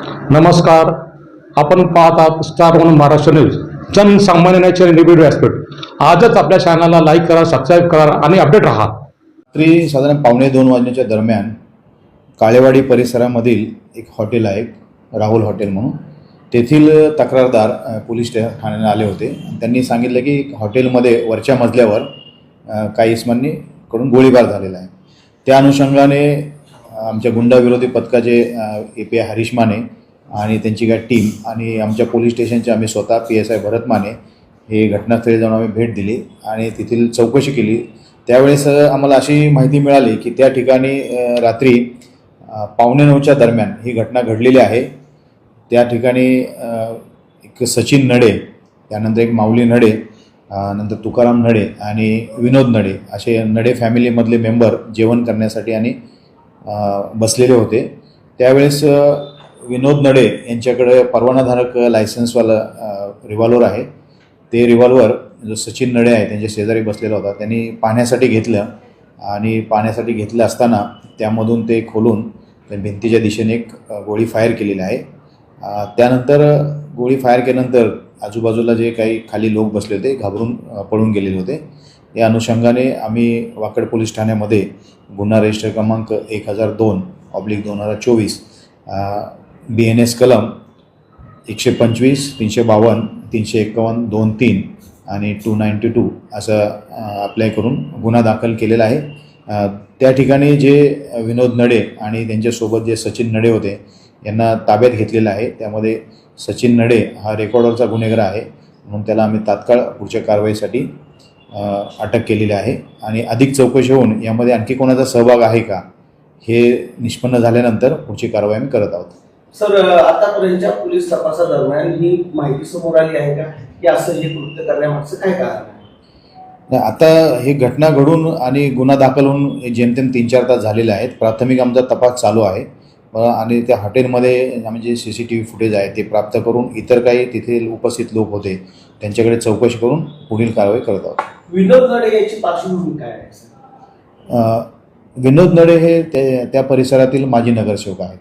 नमस्कार. आपण पाहत आहात स्टार वन महाराष्ट्र न्यूज, जनसामान्यांचे निबिड व्यासपीठ. आजच आपल्या चॅनलला लाईक करा, सबस्क्राईब करा आणि अपडेट राहा. रात्री साधारण 1:45 वाजण्याच्या दरम्यान काळेवाडी परिसरामधील एक हॉटेल आहे, राहुल हॉटेल म्हणून. तेथील तक्रारदार पोलीस ठाण्याला आले होते. त्यांनी सांगितलं की हॉटेलमध्ये वरच्या मजल्यावर काही इस्मांकडून गोळीबार झालेला आहे. त्या अनुषंगाने आमच्या गुंडाविरोधी पथकाचे API हरीश माने आणि त्यांची काय टीम आणि आमच्या पोलीस स्टेशनचे आम्ही स्वतः PSI भरत माने हे घटनास्थळी जाऊन आम्ही भेट दिली आणि तेथील चौकशी केली. त्यावेळेस आम्हाला अशी माहिती मिळाली की त्या ठिकाणी रात्री 8:45च्या दरम्यान ही घटना घडलेली आहे. त्या ठिकाणी एक सचिन नडे, त्यानंतर एक माऊली नडे, नंतर तुकाराम नडे आणि विनोद नडे असे नडे फॅमिलीमधले मेंबर जेवण करण्यासाठी आणि बसलेले होते. त्यावेळेस विनोद नडे यांच्याकडे परवानाधारक लायसन्सवाला रिव्हॉल्वर आहे. ते रिव्हॉल्वर जो सचिन नडे आहे त्यांच्या शेजारी बसलेला होता, त्यांनी पाहण्यासाठी घेतलं आणि पाहण्यासाठी घेतलं असताना त्यामधून ते खोलून भिंतीच्या दिशेने एक गोळी फायर केलेली आहे. त्यानंतर गोळी फायर केल्यानंतर आजूबाजूला जे काही खाली लोक बसले होते घाबरून पळून गेलेले होते. या अनुषंगाने आम्ही वाकड पोलीस ठाण्यामध्ये गुन्हा रजिस्टर क्रमांक 1002/2024 BNS कलम 125, 352, 351, 23 आणि 292 असं अप्लाय करून गुन्हा दाखल केलेला आहे. त्या ठिकाणी जे विनोद नडे आणि त्यांच्यासोबत जे सचिन नडे होते यांना ताब्यात घेतलेलं आहे. त्यामध्ये सचिन नडे हा रेकॉर्डरचा गुन्हेगार आहे म्हणून त्याला आम्ही तात्काळ पुढच्या कारवाईसाठी अटक केलेली आहे आणि अधिक चौकशी होऊन यामध्ये आणखी कोणाचा सहभाग आहे का हे निष्पन्न झाल्यानंतर पुढची कारवाई आम्ही करत आहोत. सर, आतापर्यंतच्या पोलीस तपासादरम्यान ही माहिती समोर आली आहे का की असं हे कृत्य करण्यामागचं काय कारण आहे? आता ही घटना घडून आणि गुन्हा दाखल होऊन जेमतेम 3-4 तास झालेले आहेत. प्राथमिक आमचा तपास चालू आहे आणि त्या हॉटेलमध्ये आम्ही जे CCTV फुटेज आहे ते प्राप्त करून इतर काही तिथे उपस्थित लोक होते त्यांच्याकडे चौकशी करून पुढील कारवाई करत आहोत. विनोद नडे याची पार्श्वभूमी काय आहे? विनोद नडे हे त्या परिसरातील माजी नगरसेवक आहेत.